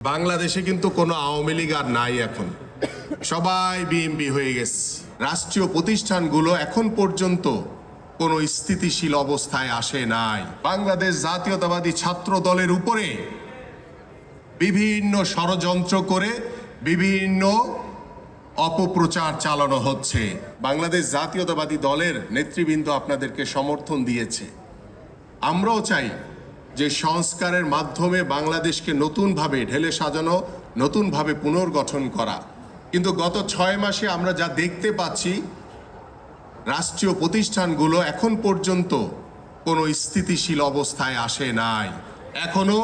বাংলাদেশে কিন্তু কোনো আওয়ামী লীগ আর নাই। এখন সবাই বিএনপি হয়ে গেছে। রাষ্ট্রীয় প্রতিষ্ঠানগুলো এখন পর্যন্ত কোনো স্থিতিশীল অবস্থায় আসে নাই। বাংলাদেশ জাতীয়তাবাদী ছাত্র দলের উপরে বিভিন্ন ষড়যন্ত্র করে বিভিন্ন অপপ্রচার চালানো হচ্ছে। বাংলাদেশ জাতীয়তাবাদী দলের নেতৃবৃন্দ আপনাদেরকে সমর্থন দিয়েছে। আমরাও চাই যে সংস্কারের মাধ্যমে বাংলাদেশকে নতুনভাবে ঢেলে সাজানো, নতুনভাবে পুনর্গঠন করা। কিন্তু গত 6 মাসে আমরা যা দেখতে পাচ্ছি, রাষ্ট্রীয় প্রতিষ্ঠানগুলো এখন পর্যন্ত কোনো স্থিতিশীল অবস্থায় আসে নাই। এখনো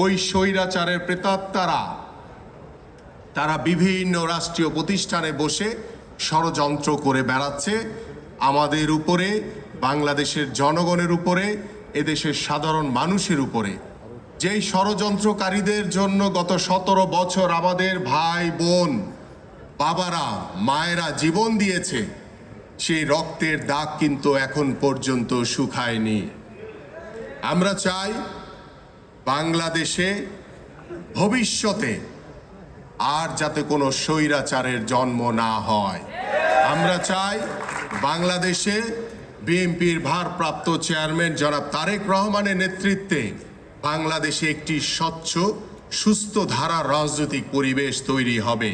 ওই স্বৈরাচারের প্রেতাত্মারা তারা বিভিন্ন রাষ্ট্রীয় প্রতিষ্ঠানে বসে ষড়যন্ত্র করে বেড়াচ্ছে আমাদের উপরে, বাংলাদেশের জনগণের উপরে, এদেশের সাধারণ মানুষের উপরে। যেই ষড়যন্ত্রকারীদের জন্য গত 17 বছর আমাদের ভাই বোন, বাবারা, মায়েরা জীবন দিয়েছে, সেই রক্তের দাগ কিন্তু এখন পর্যন্ত শুকায়নি। আমরা চাই বাংলাদেশে ভবিষ্যতে আর যাতে কোনো স্বৈরাচারের জন্ম না হয়। আমরা চাই বাংলাদেশে বিএনপির ভারপ্রাপ্ত চেয়ারম্যান জনাব তারেক রহমানের নেতৃত্বে বাংলাদেশে একটি স্বচ্ছ, সুস্থ ধারা রাজনৈতিক পরিবেশ তৈরি হবে।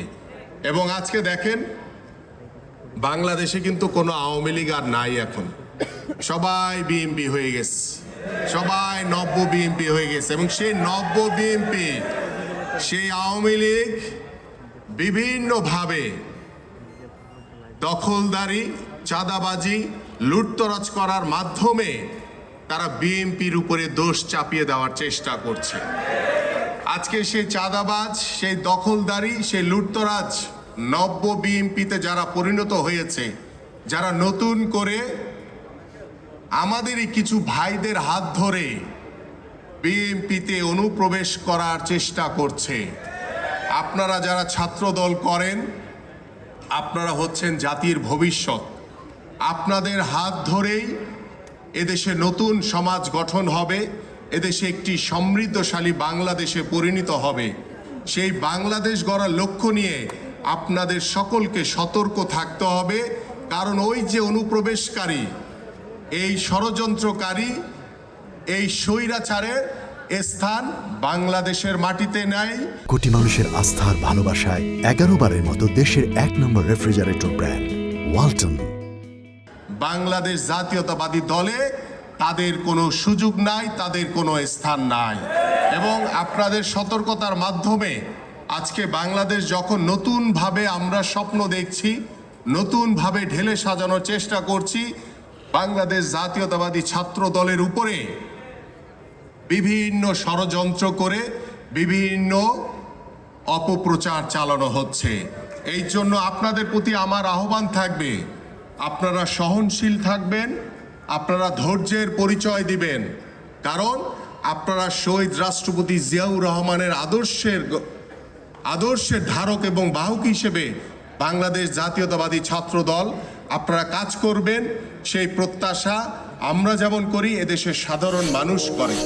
এবং আজকে দেখেন, বাংলাদেশে কিন্তু কোনো আওয়ামী লীগ আর নাই। এখন সবাই বিএনপি হয়ে গেছে, সবাই নব্য বিএনপি হয়ে গেছে। এবং সেই নব্য বিএনপি, সেই আওয়ামী লীগ বিভিন্নভাবে দখলদারি, চাঁদাবাজি, লুটতরাজ করার মাধ্যমে তারা বিএনপির উপরে দোষ চাপিয়ে দেওয়ার চেষ্টা করছে। আজকে সেই চাঁদাবাজ, সেই দখলদারি, সেই লুটতরাজ নব্য বিএনপিতে যারা পরিণত হয়েছে, যারা নতুন করে আমাদেরই কিছু ভাইদের হাত ধরে বিএনপিতে অনুপ্রবেশ করার চেষ্টা করছে। আপনারা যারা ছাত্রদল করেন, আপনারা হচ্ছেন জাতির ভবিষ্যৎ। আপনাদের হাত ধরেই এদেশে নতুন সমাজ গঠন হবে, এদেশে একটি সমৃদ্ধশালী বাংলাদেশে পরিণত হবে। সেই বাংলাদেশ গড়ার লক্ষ্য নিয়ে আপনাদের সকলকে সতর্ক থাকতে হবে। কারণ ওই যে অনুপ্রবেশকারী, এই ষড়যন্ত্রকারী, এই স্বৈরাচারের স্থান বাংলাদেশের মাটিতে নাই। কোটি মানুষের আস্থার ভালোবাসায় 11 বারের মতো দেশের 1 নম্বর রেফ্রিজারেটর ব্র্যান্ড ওয়ালটন। বাংলাদেশ জাতীয়তাবাদী দলে তাদের কোনো সুযোগ নাই, তাদের কোনো স্থান নাই। এবং আপনাদের সতর্কতার মাধ্যমে আজকে বাংলাদেশ যখন নতুনভাবে আমরা স্বপ্ন দেখছি, নতুনভাবে ঢেলে সাজানোর চেষ্টা করছি, বাংলাদেশ জাতীয়তাবাদী ছাত্র দলের উপরে বিভিন্ন ষড়যন্ত্র করে বিভিন্ন অপপ্রচার চালানো হচ্ছে। এই জন্য আপনাদের প্রতি আমার আহ্বান থাকবে, আপনারা সহনশীল থাকবেন, আপনারা ধৈর্যের পরিচয় দিবেন। কারণ আপনারা শহীদ রাষ্ট্রপতি জিয়াউর রহমানের আদর্শের ধারক এবং বাহক হিসেবে বাংলাদেশ জাতীয়তাবাদী ছাত্র দল আপনারা কাজ করবেন। সেই প্রত্যাশা আমরা যেমন করি, এদেশের সাধারণ মানুষ করে।